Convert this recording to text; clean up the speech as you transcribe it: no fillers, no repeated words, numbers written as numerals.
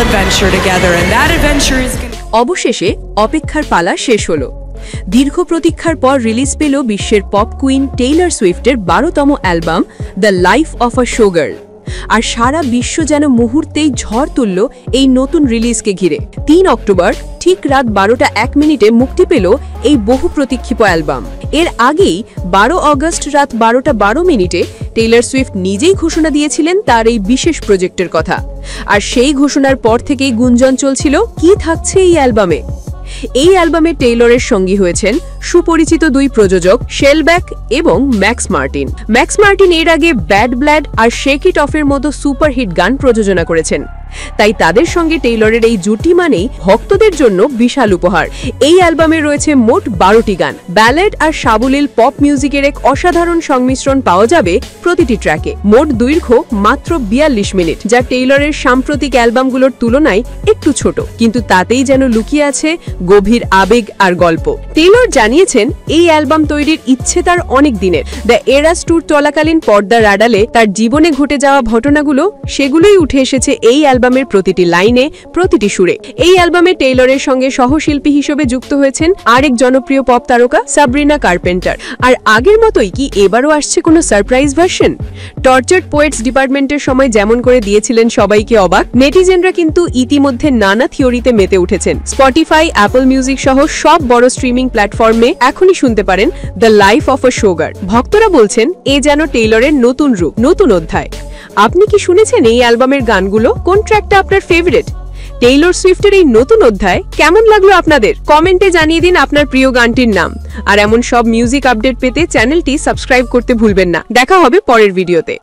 adventure together, and that adventure is going to... অবশেষে অপেক্ষার পালা শেষ হলো। দীর্ঘ প্রতীক্ষার পর রিলিজ পেল বিশ্বের পপ কুইন টেইলর সুইফটের 12তম album the life of a showgirl. আর সারা বিশ্ব যেন মুহূর্তেই ঝড় তুলল এই নতুন রিলিজকে ঘিরে। 3 অক্টোবর ঠিক রাত 12:01 মুক্তি পেল এই বহু প্রতীক্ষিত অ্যালবাম। এর আগেই 12 অগস্ট রাত 12:12 টেইলর সুইফট নিজেই ঘোষণা দিয়েছিলেন তার এই বিশেষ প্রজেক্টের কথা। আর সেই ঘোষণার পর থেকেই গুঞ্জন চলছিল কি থাকছে এই অ্যালবামে। এই অ্যালবামে টেইলরের সঙ্গী হয়েছেন সুপরিচিত দুই প্রযোজক শেলব্যাক এবং ম্যাক্স মার্টিন। ম্যাক্স মার্টিন এর আগে ব্যাড ব্লাড আর শেক ইট অফের মতো সুপারহিট গান প্রযোজনা করেছেন, তাই তাদের সঙ্গে টেইলরের এই জুটি মানেই ভক্তদের জন্য বিশাল উপহার। এই অ্যালবামে রয়েছে মোট 12টি গান। ব্যালেড আর সাবলীল পপ মিউজিকের এক অসাধারণ সংমিশ্রণ পাওয়া যাবে প্রতিটি ট্র্যাকে। মোট দৈর্ঘ্য মাত্র 42 মিনিট, যা টেইলরের সাম্প্রতিক অ্যালবামগুলোর তুলনায় একটু ছোট, কিন্তু তাতেই যেন লুকিয়ে আছে গভীর আবেগ আর গল্প। টেইলর জানিয়েছেন এই অ্যালবাম তৈরির ইচ্ছে তার অনেক দিনের। দ্য এরাস ট্যুর চলাকালীন পর্দার আড়ালে তার জীবনে ঘটে যাওয়া ঘটনাগুলো সেগুলোই উঠে এসেছে এই অ্যালবামের প্রতিটি লাইনে, প্রতিটি সুরে। এই অ্যালবামে টেইলরের সঙ্গে সহশিল্পী হিসেবে যুক্ত হয়েছেন আরেক জনপ্রিয় পপ তারকা সাবরিনা কার্পেন্টার। আর আগের মতোই কি এবারও আসছে কোনো সারপ্রাইজ ভার্সন? টর্চার্ড পোয়েটস ডিপার্টমেন্টের সময় যেমন করে দিয়েছিলেন সবাইকে অবাক, নেটিজেনরা কিন্তু ইতিমধ্যে নানা থিওরিতে মেতে উঠেছেন। স্পটিফাই, অ্যাপল মিউজিক সহ সব বড় স্ট্রিমিং প্ল্যাটফর্মে এখনই শুনতে পারেন দ্য লাইফ অফ আ শোগার। ভক্তরা বলছেন এ যেন টেইলরের নতুন রূপ, নতুন অধ্যায়। আপনি কি শুনেছেন এই অ্যালবামের গানগুলো? কোন ট্র্যাকটা আপনার ফেভারিট? টেইলর সুইফটের এই নতুন অধ্যায় কেমন লাগলো আপনাদের? কমেন্টে জানিয়ে দিন আপনার প্রিয় গানটির নাম। আর এমন সব মিউজিক আপডেট পেতে চ্যানেলটি সাবস্ক্রাইব করতে ভুলবেন না। দেখা হবে পরের ভিডিওতে।